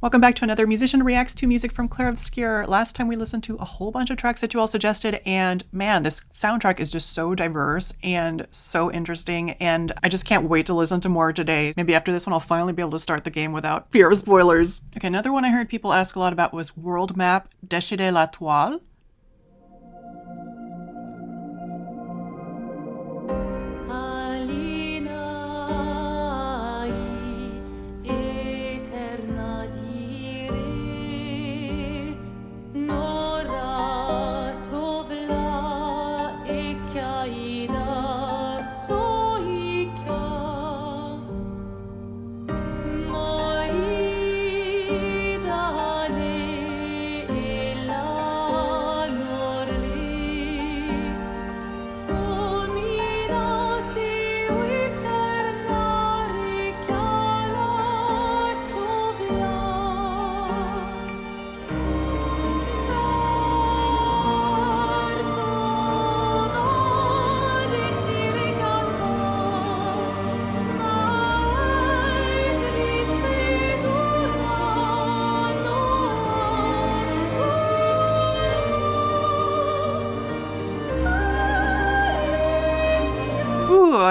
Welcome back to another Musician Reacts to Music from Clair Obscur. Last time we listened to a whole bunch of tracks that you all suggested, and man, this soundtrack is just so diverse and so interesting, and I just can't wait to listen to more today. Maybe after this one I'll finally be able to start the game without fear of spoilers. Okay, another one I heard people ask a lot about was World Map Dechire la Toile.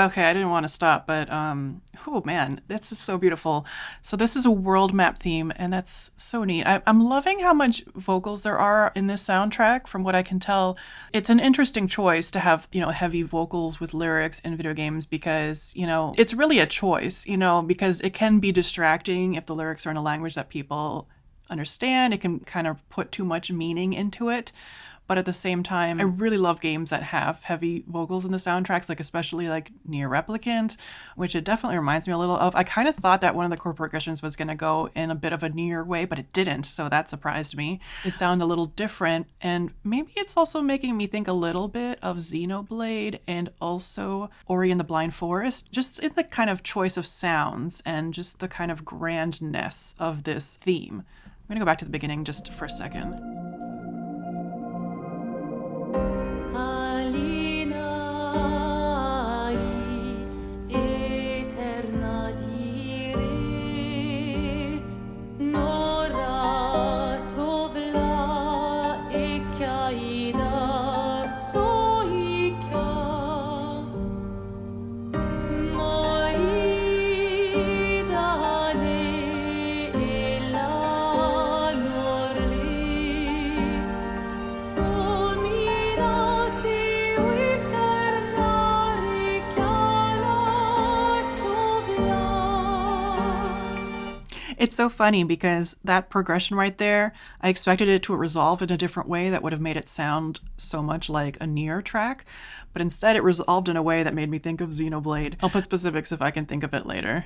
Okay, I didn't want to stop, but oh man, this is so beautiful. So this is a world map theme, and that's so neat. I'm loving how much vocals there are in this soundtrack. From what I can tell, it's an interesting choice to have, heavy vocals with lyrics in video games because, it's really a choice, because it can be distracting if the lyrics are in a language that people understand. It can kind of put too much meaning into it. But at the same time, I really love games that have heavy vocals in the soundtracks, like especially like Nier Replicant, which it definitely reminds me a little of. I kind of thought that one of the chord progressions was going to go in a bit of a Nier way, but it didn't, so that surprised me. It sounded a little different, and maybe it's also making me think a little bit of Xenoblade and also Ori and the Blind Forest, just in the kind of choice of sounds and just the kind of grandness of this theme. I'm going to go back to the beginning just for a second. It's so funny because that progression right there, I expected it to resolve in a different way that would have made it sound so much like a Nier track, but instead it resolved in a way that made me think of Xenoblade. I'll put specifics if I can think of it later.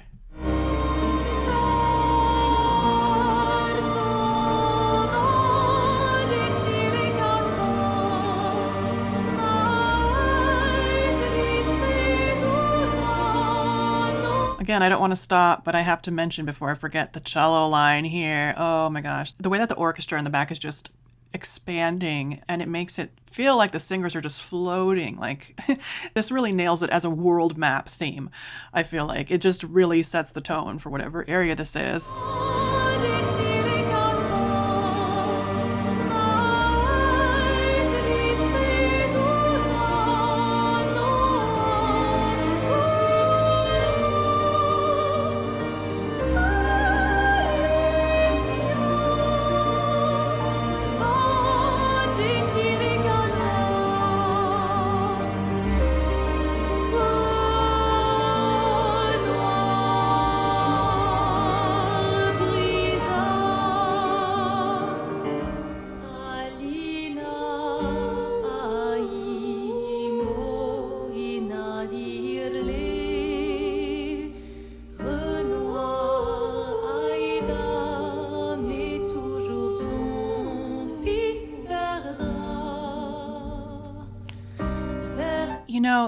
Again, I don't want to stop, but I have to mention before I forget the cello line here. Oh my gosh. The way that the orchestra in the back is just expanding, and it makes it feel like the singers are just floating. Like, this really nails it as a world map theme. I feel like it just really sets the tone for whatever area this is.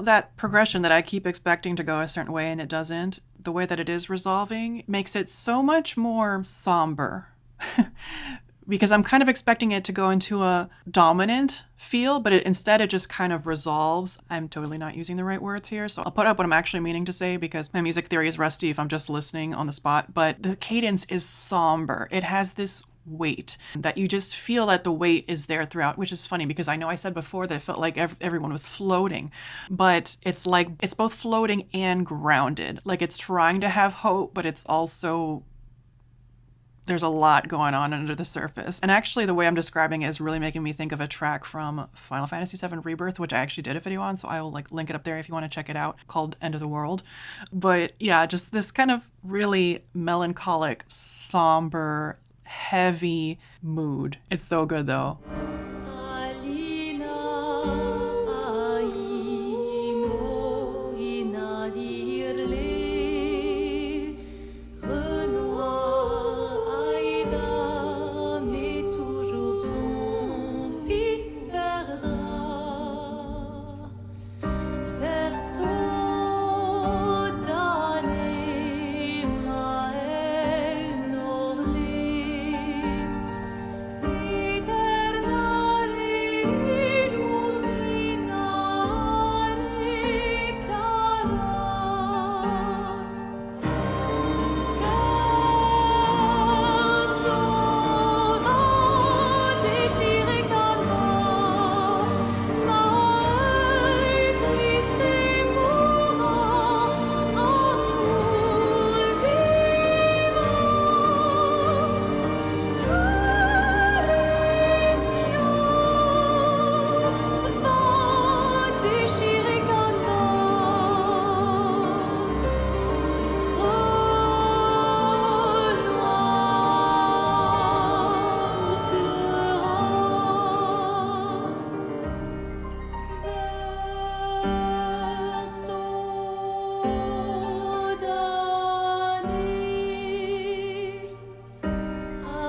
That progression that I keep expecting to go a certain way and it doesn't, the way that it is resolving makes it so much more somber. because I'm kind of expecting it to go into a dominant feel, but instead it just kind of resolves. I'm totally not using the right words here, so I'll put up what I'm actually meaning to say because my music theory is rusty if I'm just listening on the spot. But the cadence is somber. It has this weight that you just feel that the weight is there throughout, which is funny because I know I said before that it felt like everyone was floating, but it's like it's both floating and grounded. Like it's trying to have hope, but it's also, there's a lot going on under the surface. And actually the way I'm describing it is really making me think of a track from Final Fantasy VII Rebirth, which I actually did a video on, so I will like link it up there if you want to check it out, called End of the World. But yeah, just this kind of really melancholic, somber, heavy mood. It's so good though.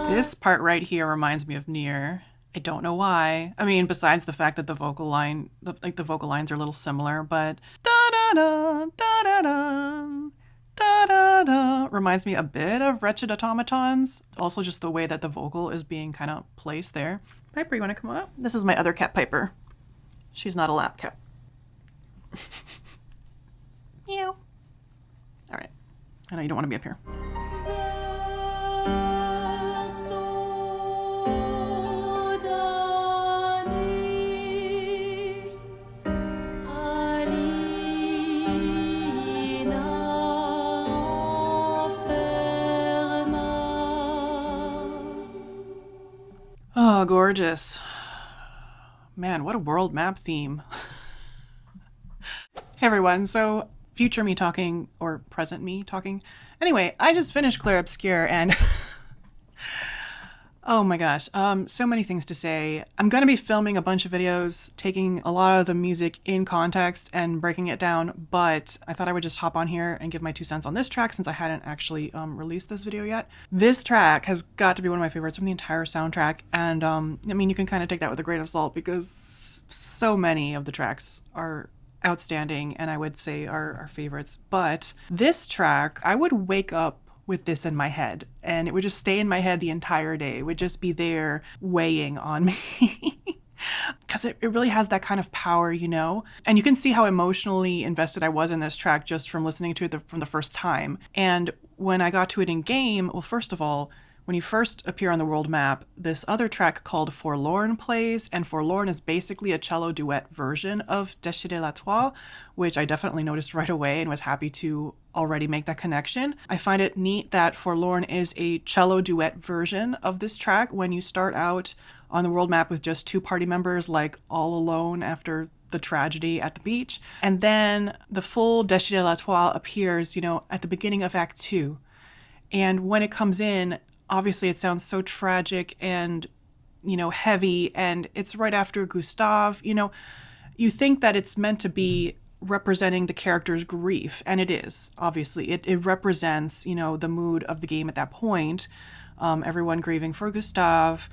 This part right here reminds me of Nier. I don't know why. I mean, besides the fact that the vocal lines are a little similar, but da da da da da da da da da reminds me a bit of Wretched Automatons. Also, just the way that the vocal is being kind of placed there. Piper, you want to come up? This is my other cat, Piper. She's not a lap cat. Meow. All right. I know you don't want to be up here. Oh, gorgeous. Man, what a world map theme. Hey everyone, so future me talking, or present me talking. Anyway, I just finished Clair Obscur and oh my gosh, so many things to say. I'm going to be filming a bunch of videos, taking a lot of the music in context and breaking it down, but I thought I would just hop on here and give my 2 cents on this track since I hadn't actually released this video yet. This track has got to be one of my favorites from the entire soundtrack, and I mean, you can kind of take that with a grain of salt because so many of the tracks are outstanding and I would say are favorites, but this track, I would wake up with this in my head and it would just stay in my head the entire day. It would just be there weighing on me because it really has that kind of power, you know? And you can see how emotionally invested I was in this track just from listening to it from the first time. And when I got to it in game, well, first of all, when you first appear on the world map, this other track called Forlorn plays, and Forlorn is basically a cello duet version of Dechire la Toile, which I definitely noticed right away and was happy to already make that connection. I find it neat that Forlorn is a cello duet version of this track when you start out on the world map with just 2 party members, like all alone after the tragedy at the beach. And then the full Dechire la Toile appears, you know, at the beginning of Act 2. And when it comes in, obviously it sounds so tragic and, you know, heavy, and it's right after Gustave. You know, you think that it's meant to be representing the character's grief, and it is, obviously. It represents, you know, the mood of the game at that point, everyone grieving for Gustave.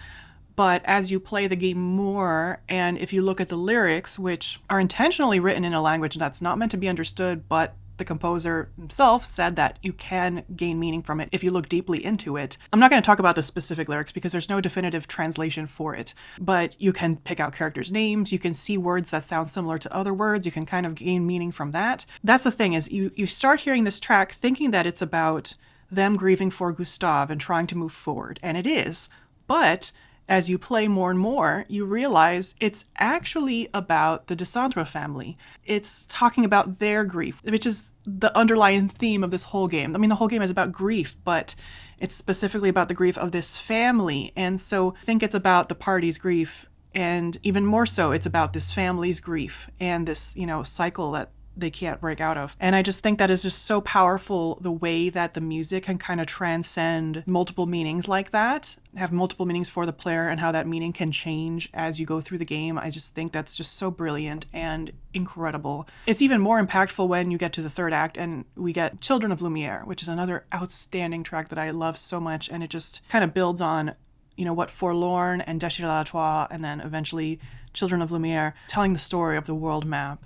But as you play the game more, and if you look at the lyrics, which are intentionally written in a language that's not meant to be understood, but the composer himself said that you can gain meaning from it if you look deeply into it. I'm not going to talk about the specific lyrics because there's no definitive translation for it, but you can pick out characters' names, you can see words that sound similar to other words, you can kind of gain meaning from that. That's the thing, is you start hearing this track thinking that it's about them grieving for Gustave and trying to move forward, and it is, but as you play more and more, you realize it's actually about the Descendre family. It's talking about their grief, which is the underlying theme of this whole game. I mean, the whole game is about grief, but it's specifically about the grief of this family. And so I think it's about the party's grief, and even more so, it's about this family's grief and this, cycle that they can't break out of. And I just think that is just so powerful, the way that the music can kind of transcend multiple meanings like that, have multiple meanings for the player, and how that meaning can change as you go through the game. I just think that's just so brilliant and incredible. It's even more impactful when you get to the third act and we get Children of Lumiere, which is another outstanding track that I love so much, and it just kind of builds on what Forlorn and Dechire la Toile, and then eventually Children of Lumiere, telling the story of the world map.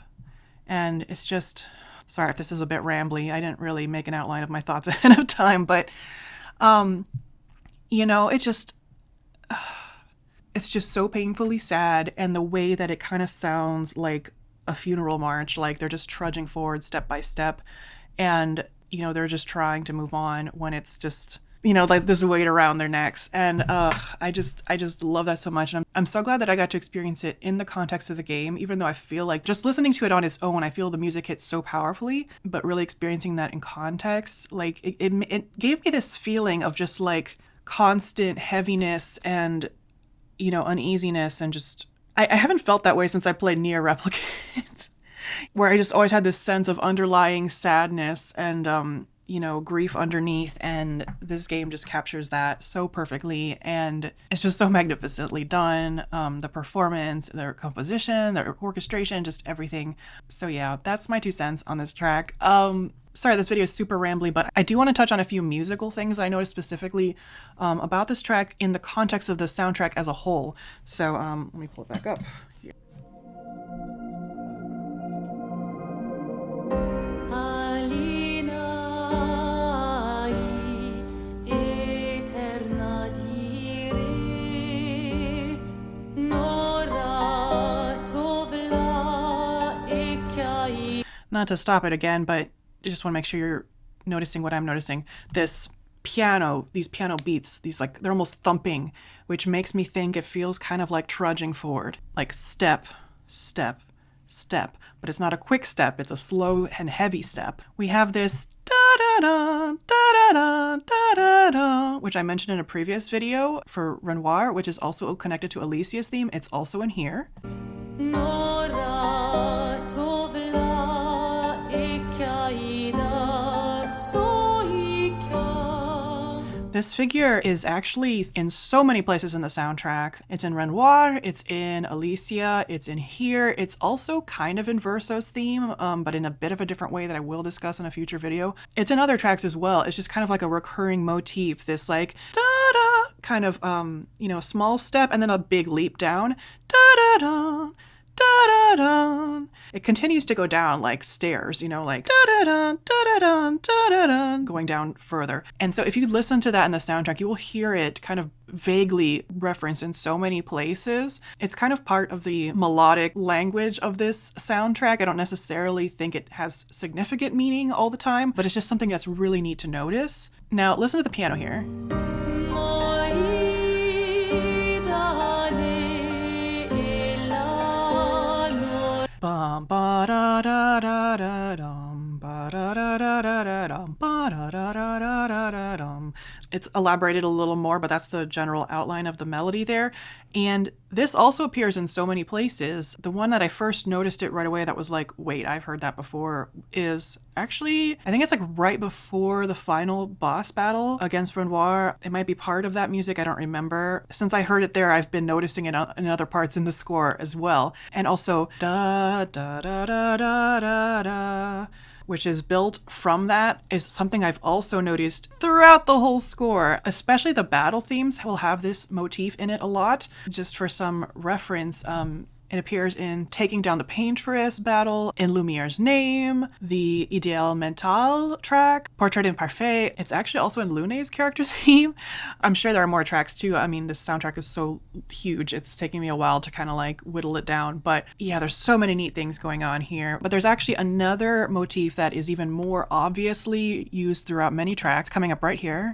And it's just, sorry if this is a bit rambly, I didn't really make an outline of my thoughts ahead of time, but, it's just so painfully sad, and the way that it kind of sounds like a funeral march, like they're just trudging forward step by step, and, they're just trying to move on when it's just, like this weight around their necks. And I just love that so much. And I'm so glad that I got to experience it in the context of the game, even though I feel like just listening to it on its own, I feel the music hits so powerfully, but really experiencing that in context, like it gave me this feeling of just like constant heaviness and, uneasiness, and just, I haven't felt that way since I played Nier Replicant, where I just always had this sense of underlying sadness and, grief underneath, and this game just captures that so perfectly, and it's just so magnificently done. The performance, their composition, their orchestration, just everything. So yeah, that's my 2 cents on this track. Sorry, this video is super rambly, but I do want to touch on a few musical things I noticed specifically about this track in the context of the soundtrack as a whole. So let me pull it back up here. Not to stop it again, but I just want to make sure you're noticing what I'm noticing. This piano, these piano beats, they're almost thumping, which makes me think it feels kind of like trudging forward, like step, step, step. But it's not a quick step, it's a slow and heavy step. We have this da-da-da, da-da-da, da-da-da, which I mentioned in a previous video for Renoir, which is also connected to Alicia's theme. It's also in here. This figure is actually in so many places in the soundtrack. It's in Renoir, it's in Alicia, it's in here. It's also kind of in Verso's theme, but in a bit of a different way that I will discuss in a future video. It's in other tracks as well. It's just kind of like a recurring motif, this like da-da kind of, small step and then a big leap down. Da-da-da. Da-da-da. It continues to go down like stairs, like da-da-da, da-da-da, da-da-da, going down further. And so if you listen to that in the soundtrack, you will hear it kind of vaguely referenced in so many places. It's kind of part of the melodic language of this soundtrack. I don't necessarily think it has significant meaning all the time, but it's just something that's really neat to notice. Now listen to the piano here. Bum ba da da da da dum ba da da da da da dum ba da da da da da da dum. It's elaborated a little more, but that's the general outline of the melody there. And this also appears in so many places. The one that I first noticed it right away that was like, wait, I've heard that before, is actually, I think it's like right before the final boss battle against Renoir. It might be part of that music, I don't remember. Since I heard it there, I've been noticing it in other parts in the score as well. And also, da da da da da da da, which is built from that, is something I've also noticed throughout the whole score. Especially the battle themes will have this motif in it a lot. Just for some reference, It appears in Taking Down the Paintress battle, in Lumiere's Name, the Ideal Mental track, Portrait Imparfait. It's actually also in Lune's character theme. I'm sure there are more tracks too. I mean, this soundtrack is so huge. It's taking me a while to kind of like whittle it down. But yeah, there's so many neat things going on here. But there's actually another motif that is even more obviously used throughout many tracks coming up right here.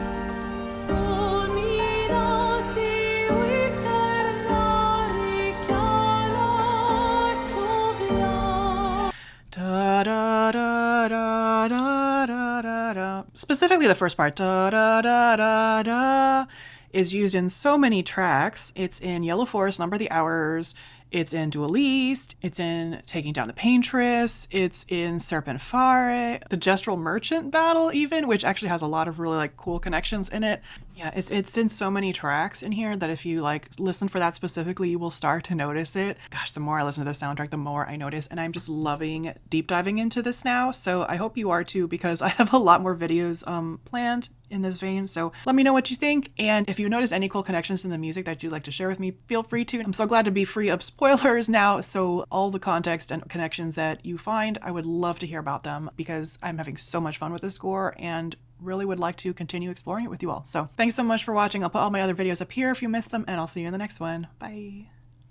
Da, da, da, da, da, da, da, da. Specifically the first part, da, da, da, da, da, is used in so many tracks. It's in Yellow Forest, Number the Hours, it's in Dueliste, it's in Taking Down the Paintress, it's in Serpent Fare, the Gestural Merchant battle even, which actually has a lot of really like cool connections in it. Yeah, it's in so many tracks in here that if you like listen for that specifically, you will start to notice it. Gosh, the more I listen to the soundtrack, the more I notice, and I'm just loving deep diving into this now. So I hope you are too, because I have a lot more videos planned in this vein. So let me know what you think, and if you notice any cool connections in the music that you'd like to share with me, feel free to. I'm so glad to be free of spoilers now, so all the context and connections that you find, I would love to hear about them, because I'm having so much fun with the score and really would like to continue exploring it with you all. So thanks so much for watching. I'll put all my other videos up here if you missed them, and I'll see you in the next one. Bye.